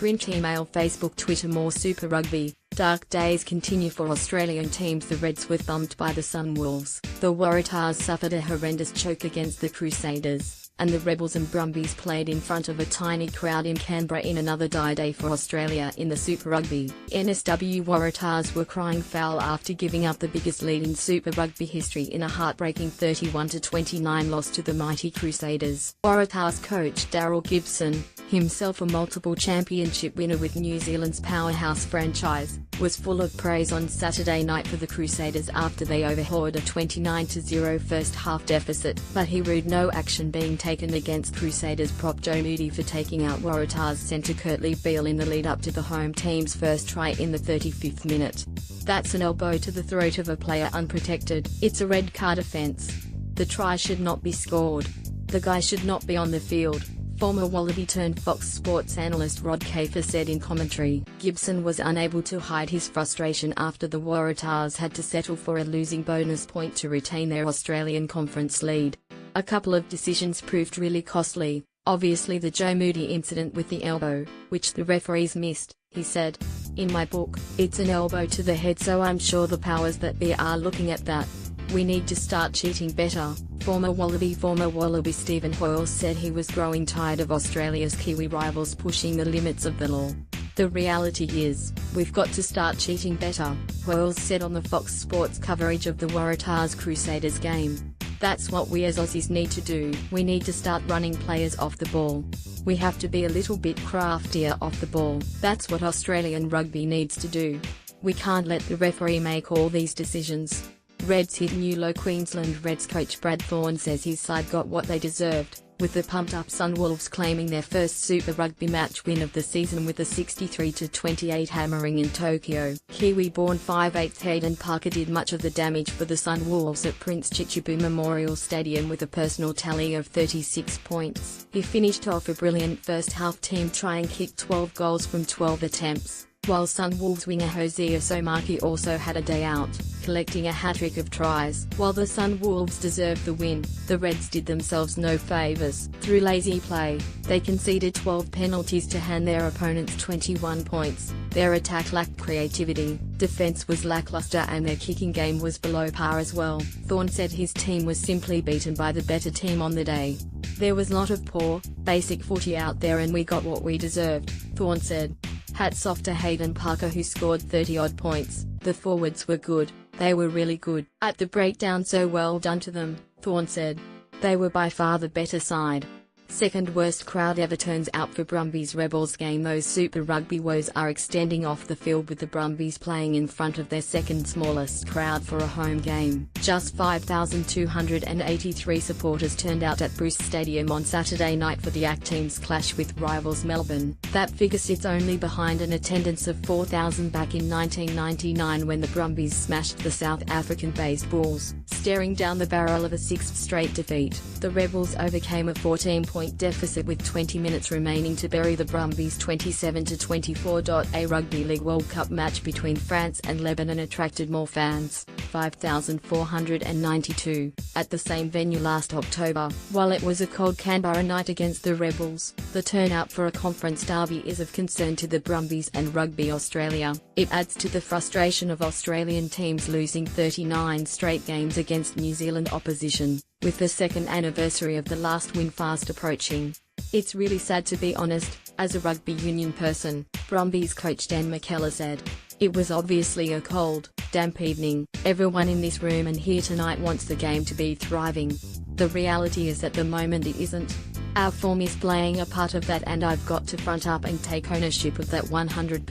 Print, email, Facebook, Twitter. More Super Rugby. Dark days continue for Australian teams. The Reds were thumped by the Sunwolves. The Waratahs suffered a horrendous choke against the Crusaders, and the Rebels and Brumbies played in front of a tiny crowd in Canberra in another dire day for Australia in the Super Rugby. NSW Waratahs were crying foul after giving up the biggest lead in Super Rugby history in a heartbreaking 31-29 loss to the mighty Crusaders. Waratahs coach Daryl Gibson, himself a multiple championship winner with New Zealand's powerhouse franchise, was full of praise on Saturday night for the Crusaders after they overhauled a 29-0 first-half deficit, but he ruled no action being taken against Crusaders prop Joe Moody for taking out Waratahs centre Kurtley Beale in the lead-up to the home team's first try in the 35th minute. "That's an elbow to the throat of a player unprotected. It's a red card offence. The try should not be scored. The guy should not be on the field," former Wallaby-turned-Fox Sports analyst Rod Kafer said in commentary. Gibson was unable to hide his frustration after the Waratahs had to settle for a losing bonus point to retain their Australian Conference lead. "A couple of decisions proved really costly. Obviously the Joe Moody incident with the elbow, which the referees missed," he said. "In my book, it's an elbow to the head, so I'm sure the powers that be are looking at that. We need to start cheating better." Former Wallaby Stephen Hoyle said he was growing tired of Australia's Kiwi rivals pushing the limits of the law. "The reality is, we've got to start cheating better," Hoyle said on the Fox Sports coverage of the Waratahs Crusaders game. "That's what we as Aussies need to do. We need to start running players off the ball. We have to be a little bit craftier off the ball. That's what Australian rugby needs to do. We can't let the referee make all these decisions." Reds hit new low. Queensland Reds coach Brad Thorne says his side got what they deserved, with the pumped-up Sunwolves claiming their first Super Rugby match win of the season with a 63-28 hammering in Tokyo. Kiwi-born 5'8" Hayden Parker did much of the damage for the Sunwolves at Prince Chichibu Memorial Stadium with a personal tally of 36 points. He finished off a brilliant first-half team try and kicked 12 goals from 12 attempts, while Sunwolves winger Hosea Somaki also had a day out, collecting a hat-trick of tries. While the Sunwolves deserved the win, the Reds did themselves no favours. Through lazy play, they conceded 12 penalties to hand their opponents 21 points. Their attack lacked creativity, defence was lacklustre and their kicking game was below par as well. Thorne said his team was simply beaten by the better team on the day. "There was a lot of poor, basic footy out there and we got what we deserved," Thorne said. Hats off to Hayden Parker who scored 30-odd points. "The forwards were good, they were really good at the breakdown, so well done to them," Thorne said. "They were by far the better side." Second worst crowd ever turns out for Brumbies Rebels game. Those Super Rugby woes are extending off the field with the Brumbies playing in front of their second smallest crowd for a home game. Just 5,283 supporters turned out at Bruce Stadium on Saturday night for the ACT team's clash with rivals Melbourne. That figure sits only behind an attendance of 4,000 back in 1999 when the Brumbies smashed the South African-based Bulls, staring down the barrel of a sixth straight defeat. The Rebels overcame a 14-point deficit with 20 minutes remaining to bury the Brumbies 27-24. A Rugby League World Cup match between France and Lebanon attracted more fans, 5,492, at the same venue last October. While it was a cold Canberra night against the Rebels, the turnout for a conference derby is of concern to the Brumbies and Rugby Australia. It adds to the frustration of Australian teams losing 39 straight games against New Zealand opposition, with the second anniversary of the last win fast approaching. "It's really sad to be honest, as a rugby union person," Brumbies coach Dan McKellar said. "It was obviously a cold, damp evening. Everyone in this room and here tonight wants the game to be thriving. The reality is at the moment it isn't. Our form is playing a part of that and I've got to front up and take ownership of that 100%.